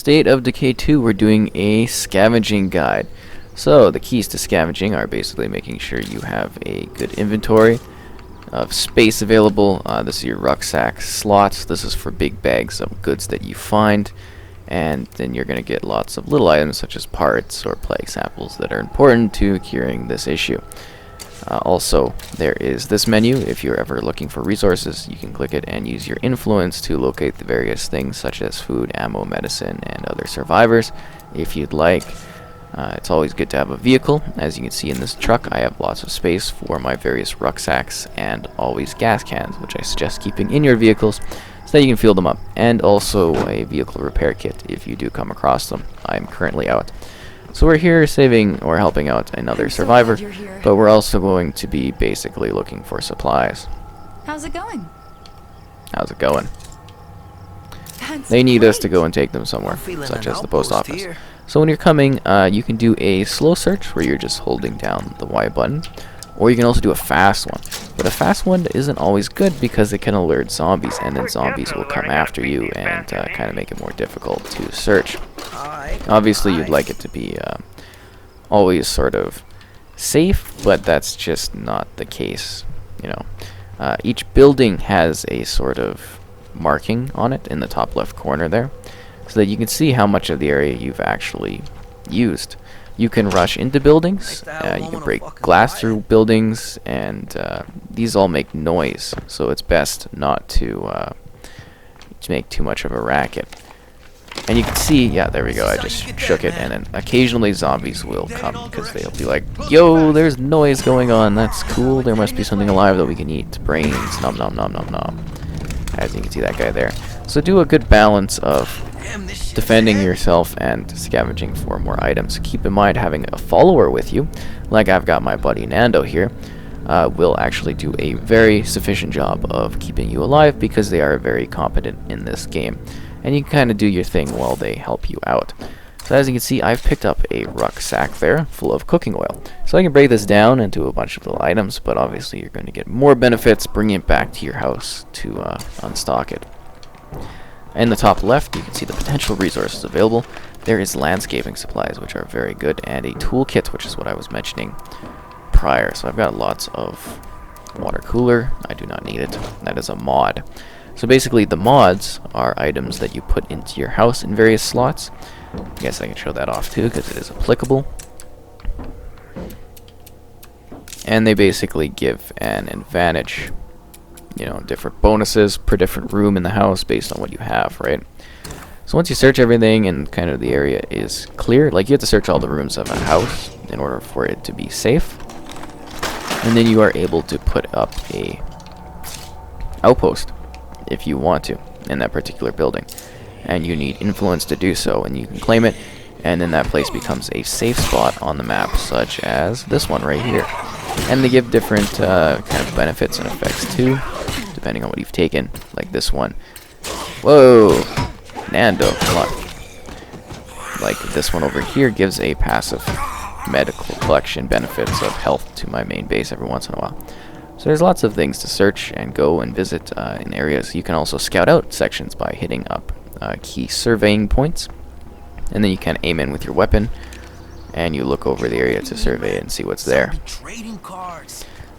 State of Decay 2, we're doing a scavenging guide. So the keys to scavenging are basically making sure you have a good inventory of space available. This is your rucksack slots. This is for big bags of goods that you find, and then you're going to get lots of little items such as parts or plague samples that are important to curing this issue. Also, there is this menu. If you're ever looking for resources, you can click it and use your influence to locate the various things such as food, ammo, medicine, and other survivors if you'd like. It's always good to have a vehicle. As you can see in this truck, I have lots of space for my various rucksacks and always gas cans, which I suggest keeping in your vehicles so that you can fill them up. And also a vehicle repair kit if you do come across them. I'm currently out. So we're here saving or helping out another survivor, but we're also going to be basically looking for supplies. How's it going? How's it going? That's They need great. us to go and take them somewhere, such as the post office. So when you're coming, you can do a slow search where you're just holding down the Y button, or you can also do a fast one. But a fast one isn't always good because it can alert zombies, and then zombies will come after you and kind of make it more difficult to search. Obviously, you'd like it to be always sort of safe, but that's just not the case. You know, each building has a sort of marking on it in the top left corner there, so that you can see how much of the area you've actually used. You can rush into buildings, you can break glass through buildings, and these all make noise, so it's best not to make too much of a racket. And you can see, yeah, there we go, I just shook it, and then occasionally zombies will come, because they'll be like, yo, there's noise going on, that's cool, there must be something alive that we can eat. Brains, nom nom nom nom nom. As you can see that guy there. So do a good balance of defending yourself and scavenging for more items. Keep in mind, having a follower with you, like I've got my buddy Nando here, will actually do a very sufficient job of keeping you alive, because they are very competent in this game. And you can kind of do your thing while they help you out. So as you can see, I've picked up a rucksack there full of cooking oil. So I can break this down into a bunch of little items, but obviously you're going to get more benefits bringing it back to your house to unstock it. In the top left, you can see the potential resources available. There is landscaping supplies, which are very good, and a toolkit, which is what I was mentioning prior. So I've got lots of water cooler. I do not need it. That is a mod. So basically, the mods are items that you put into your house in various slots. I guess I can show that off too, because it is applicable. And they basically give an advantage, you know, different bonuses per different room in the house based on what you have, right? So once you search everything and kind of the area is clear, like you have to search all the rooms of a house in order for it to be safe. And then you are able to put up a outpost if you want to in that particular building. And you need influence to do so, and you can claim it, and then that place becomes a safe spot on the map, such as this one right here. And they give different kind of benefits and effects too, depending on what you've taken, like this one. Whoa! Nando, come on. Like this one over here gives a passive medical collection benefits of health to my main base every once in a while. So there's lots of things to search and go and visit in areas. You can also scout out sections by hitting up key surveying points, and then you can aim in with your weapon, and you look over the area to survey it and see what's there.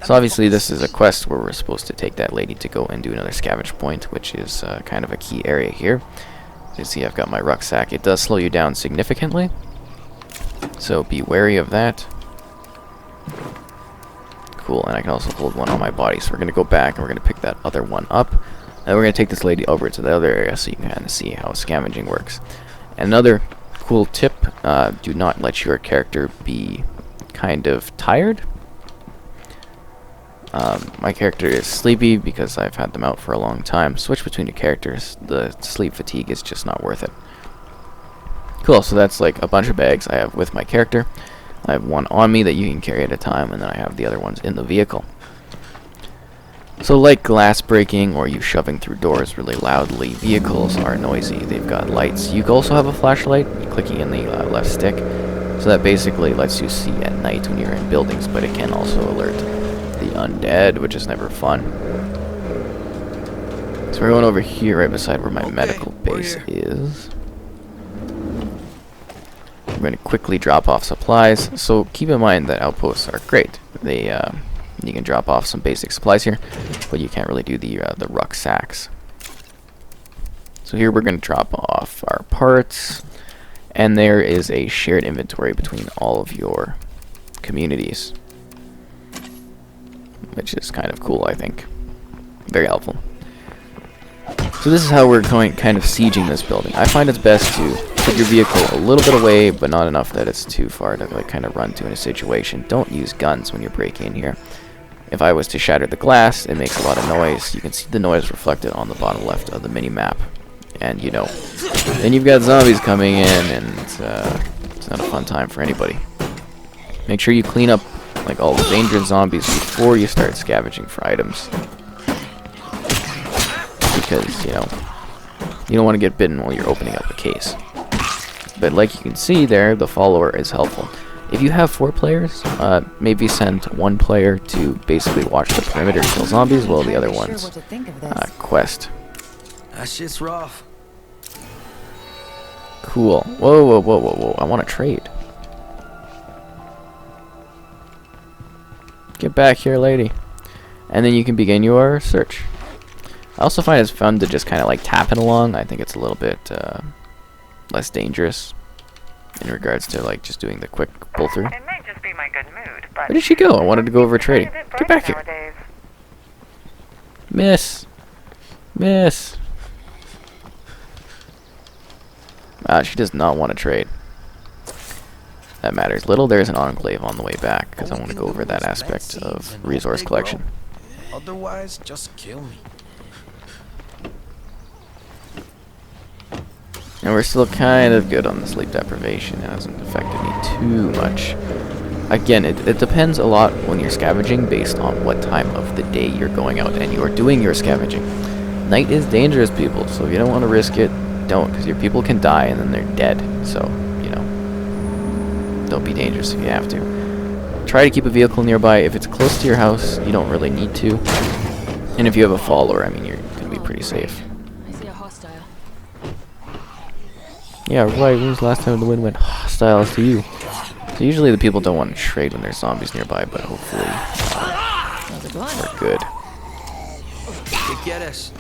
So obviously this is a quest where we're supposed to take that lady to go and do another scavenge point, which is kind of a key area here. As you see, I've got my rucksack. It does slow you down significantly, so be wary of that. Cool, and I can also hold one on my body. So we're going to go back and we're going to pick that other one up. And we're going to take this lady over to the other area so you can kind of see how scavenging works. And another cool tip, do not let your character be kind of tired. My character is sleepy because I've had them out for a long time. Switch between your characters. The sleep fatigue is just not worth it. Cool, so that's like a bunch of bags I have with my character. I have one on me that you can carry at a time, and then I have the other ones in the vehicle. So like glass breaking or you shoving through doors really loudly, vehicles are noisy. They've got lights. You can also have a flashlight, clicking in the left stick. So that basically lets you see at night when you're in buildings, but it can also alert the undead, which is never fun. So we're going over here right beside where my medical base is. we're going to quickly drop off supplies. So keep in mind that outposts are great. They you can drop off some basic supplies here, but you can't really do the rucksacks. So here we're going to drop off our parts, and there is a shared inventory between all of your communities, which is kind of cool, I think. Very helpful. So this is how we're going, kind of sieging this building. I find it's best to put your vehicle a little bit away, but not enough that it's too far to like kind of run to in a situation. Don't use guns when you're breaking in here. If I was to shatter the glass, it makes a lot of noise. You can see the noise reflected on the bottom left of the mini-map. And, you know, then you've got zombies coming in, and it's not a fun time for anybody. Make sure you clean up, like, all the dangerous zombies before you start scavenging for items. Because, you know, you don't want to get bitten while you're opening up a case. But like you can see there, the follower is helpful. If you have 4 players, maybe send 1 player to basically watch the perimeter kill zombies while the other ones quest. That shit's rough. Cool. Whoa, whoa, whoa, whoa, whoa. I want to trade. Get back here, lady. And then you can begin your search. I also find it's fun to just kind of like tap it along. I think it's a little bit less dangerous in regards to like just doing the quick pull through. It might just be my good mood, but where did she go? I wanted to go over trading. Get back here. Nowadays. Miss. Miss. She does not want to trade. That matters little. There's an enclave on the way back because I want to go over that aspect of resource collection. Otherwise, just kill me. And we're still kind of good on the sleep deprivation. It hasn't affected me too much. Again, it depends a lot when you're scavenging based on what time of the day you're going out and you're doing your scavenging. Night is dangerous, people, so if you don't want to risk it, don't, because your people can die and then they're dead. So, you know, don't be dangerous if you have to. Try to keep a vehicle nearby. If it's close to your house, you don't really need to. And if you have a follower, I mean, you're going to be pretty safe. I see a hostile. Yeah, right. When was the last time the wind went hostile to you? So usually the people don't want to trade when there's zombies nearby, but hopefully we're good. Get us.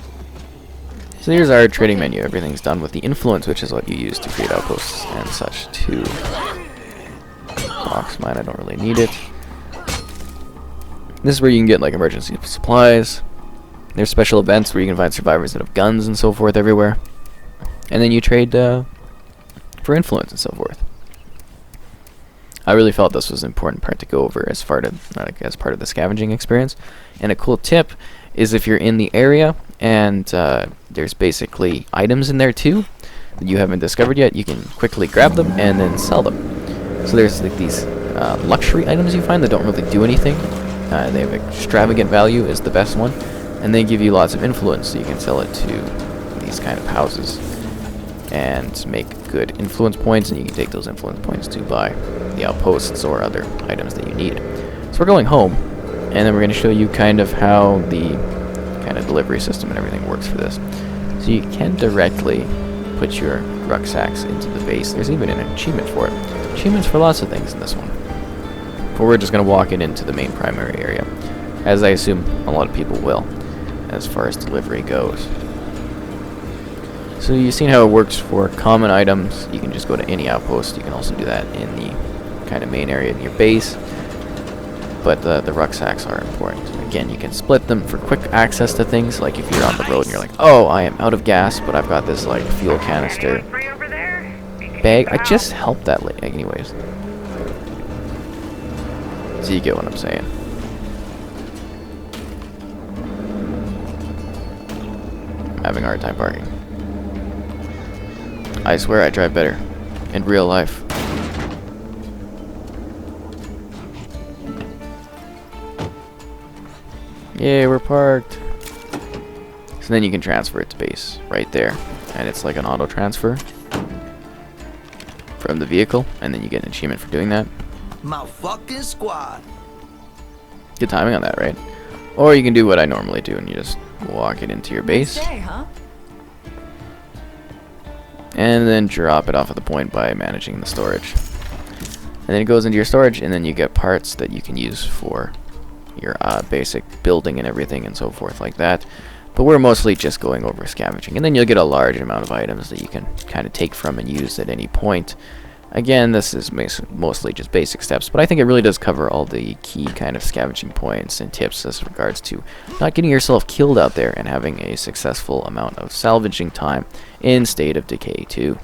So here's our trading menu. Everything's done with the influence, which is what you use to create outposts and such too. Box mine, I don't really need it. This is where you can get like emergency supplies. There's special events where you can find survivors that have guns and so forth everywhere. And then you trade for influence and so forth. I really felt this was an important part to go over as part of the scavenging experience. And a cool tip is if you're in the area and there's basically items in there too that you haven't discovered yet, you can quickly grab them and then sell them. So there's like these luxury items you find that don't really do anything. They have extravagant value is the best one, and they give you lots of influence, so you can sell it to these kind of houses and make good influence points, and you can take those influence points to buy the outposts or other items that you need. So we're going home, and then we're going to show you kind of how the kind of delivery system and everything works for this. So you can directly put your rucksacks into the base. There's even an achievement for it. Achievements for lots of things in this one. But we're just going to walk it into the main primary area, as I assume a lot of people will, as far as delivery goes. So you've seen how it works for common items. You can just go to any outpost. You can also do that in the kind of main area in your base. But the rucksacks are important. Again, you can split them for quick access to things, like if you're on the road and you're like, oh, I am out of gas, but I've got this like fuel canister bag. I just helped that lady anyways. So you get what I'm saying. I'm having a hard time parking. I swear I drive better in real life. Yay, we're parked. So then you can transfer it to base right there. And it's like an auto transfer from the vehicle, and then you get an achievement for doing that. My fucking squad. Good timing on that, right? Or you can do what I normally do and you just walk it into your base. Nice day, huh? And then drop it off at the point by managing the storage. and then it goes into your storage, and then you get parts that you can use for your basic building and everything and so forth like that. But we're mostly just going over scavenging, and then you'll get a large amount of items that you can kind of take from and use at any point. Again, this is mostly just basic steps, but I think it really does cover all the key kind of scavenging points and tips as regards to not getting yourself killed out there and having a successful amount of salvaging time in State of Decay 2.